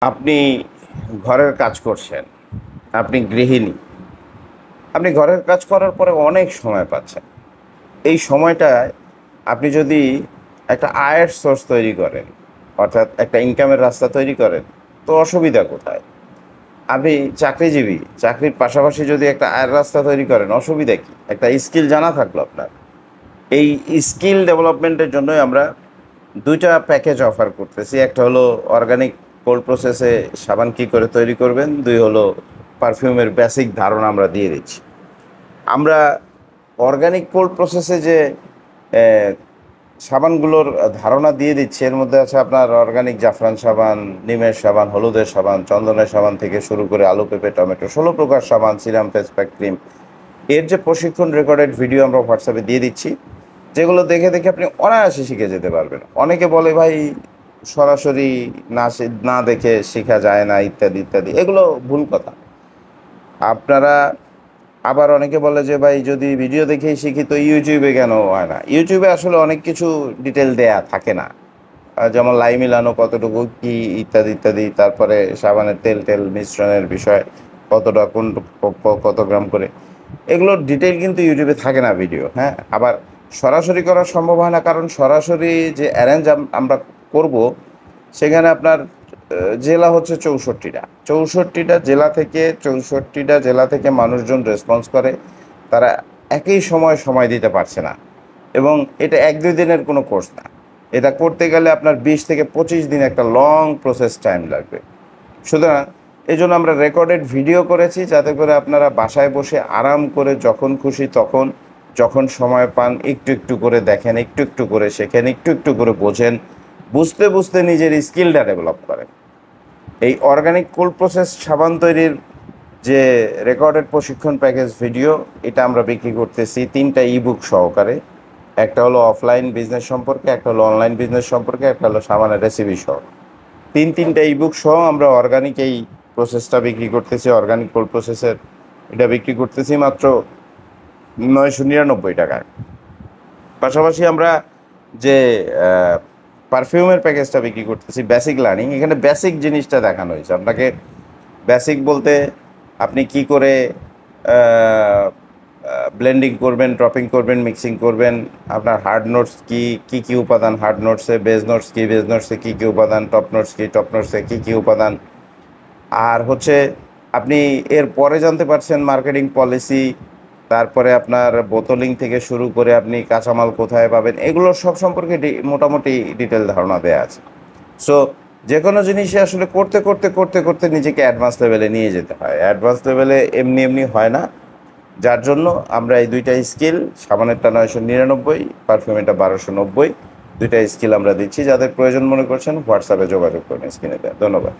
আপনি ঘরের কাজ করছেন, আপনি গৃহিণী। আপনি ঘরের কাজ করার পরে অনেক সময় পাচ্ছেন। এই সময়টায় আপনি যদি একটা আয়ের সোর্স তৈরি করেন, অর্থাৎ একটা ইনকামের রাস্তা তৈরি করেন, তো অসুবিধা কোথায়? আপনি চাকরিজীবী, চাকরির পাশাপাশি যদি একটা আয়ের রাস্তা তৈরি করেন, অসুবিধা কি? একটা স্কিল জানা থাকলো আপনার। এই স্কিল ডেভেলপমেন্টের জন্যই আমরা ২ টা প্যাকেজ অফার করতেছি। একটা হলো অর্গানিক কোল্ড প্রসেসে সাবান কী করে তৈরি করবেন, ২ হলো পারফিউমের বেসিক ধারণা আমরা দিয়ে দিচ্ছি। আমরা অর্গানিক কোল্ড প্রসেসে যে অ্যা সাবানগুলোর ধারণা দিয়ে দিচ্ছি, এর মধ্যে আছে আপনার অর্গানিক জাফরান সাবান, নিমের সাবান, হলুদের সাবান, চন্দনের সাবান থেকে শুরু করে আলু, পেঁপে, টমেটো ১৬ প্রকার সাবান, সিরাম, ফেস প্যাক, ক্রিম। এর যে প্রশিক্ষণ রেকর্ডেড ভিডিও আমরা হোয়াটসঅ্যাপে দিয়ে দিচ্ছি, যেগুলো দেখে, দেখে আপনি অনায়াসে শিখে যেতে পারবেন। অনেকে বলে ভাই সরাসরি না দেখে শেখা যায় না ইত্যাদি, ইত্যাদি। এগুলো ভুল কথা। আপনারা আবার অনেকে বলে যে ভাই যদি ভিডিও দেখেই শিখি তো YouTube এ কেন হয় না? YouTube এ আসলে অনেক কিছু ডিটেইল দেয়া থাকে না। যেমন লাই মিলানো কতটুকু কি ইত্যাদি, ইত্যাদি। তারপরে সাবানের তেল মিশ্রণের বিষয় কতটা কোন কত গ্রাম করে। এগুলোর ডিটেইল কিন্তু YouTube এ থাকে না ভিডিও, হ্যাঁ? আবার সরাসরি করা সম্ভব হয় না কারণ সরাসরি যে অ্যারেঞ্জ আমরা করব সেখানে আপনার জেলা হচ্ছে ৬৪টা। ৬৪টা জেলা থেকে ৬৪টা জেলা থেকে মানুষজন রেসপন্স করে। তারা একই সময় দিতে পারছে না এবং এটা ১-২ দিনের কোনো কোর্স না। এটা করতে গেলে আপনার ২০ থেকে ২৫ দিন একটা লং প্রসেস টাইম লাগবে। সুতরাং এজন্য আমরা রেকর্ডেড ভিডিও করেছি যাতে করে আপনারা বাসায় বসে আরাম করে যখন খুশি তখন, যখন সময় পান একটু করে দেখেন, একটু করে শেখেন, একটু করে বোঝেন। বুঝতে নিজের স্কিলটা ডেভেলপ করেন। এই অর্গানিক কোল্ড প্রসেস সাবান তৈরির যে রেকর্ডেড প্রশিক্ষণ প্যাকেজ ভিডিও, এটা আমরা বিক্রি করতেছি ৩টা ই-বুক সহকারে। একটা হলো অফলাইন বিজনেস সম্পর্কে, একটা হলো অনলাইন বিজনেস সম্পর্কে, একটা হলো সাবানের রেসিপি সহ। ৩টা ই-বুক সহ আমরা অর্গানিক এই প্রসেসটা বিক্রি করতেছি। অর্গানিক কোল্ড প্রসেসের এটা বিক্রি করতেছি মাত্র ৳৯৯৯ টাকায়। পাশাপাশি আমরা যে পারফিউমের প্যাকেজটা বিক্রি করতেছি বেসিক লার্নিং, এখানে বেসিক জিনিসটা দেখানো হয়েছে। আপনাকে বেসিক বলতে আপনি কি করে ব্লেন্ডিং করবেন, ড্রপিং করবেন, মিক্সিং করবেন, আপনার হার্ড নোটস কি উপাদান হার্ড নোটসে, বেজ নোটসে কি উপাদান, টপ নোটসে কি উপাদান। আর হচ্ছে আপনি এর পরে জানতে পারছেন মার্কেটিং পলিসি, তারপরে আপনার বোতলিং থেকে শুরু করে আপনি কাঁচামাল কোথায় পাবেন, এগুলো সব সম্পর্কে মোটামুটি ডিটেল ধারণা দেয়া আছে। সো যেকোনো জিনিসই আসলে করতে নিজেকে অ্যাডভান্স লেভেলে নিয়ে যেতে হয়। অ্যাডভান্স লেভেলে এমনি হয় না। যার জন্য আমরা এই ২টা স্কিল, সাবানেরটা ৯৯৯, পারফিউমেরটা ১২৯০, ২টা স্কিল আমরা দিচ্ছি। যাদের প্রয়োজন মনে করছেন হোয়াটসঅ্যাপে যোগাযোগ করবেন স্ক্রিনে দেয়া। ধন্যবাদ।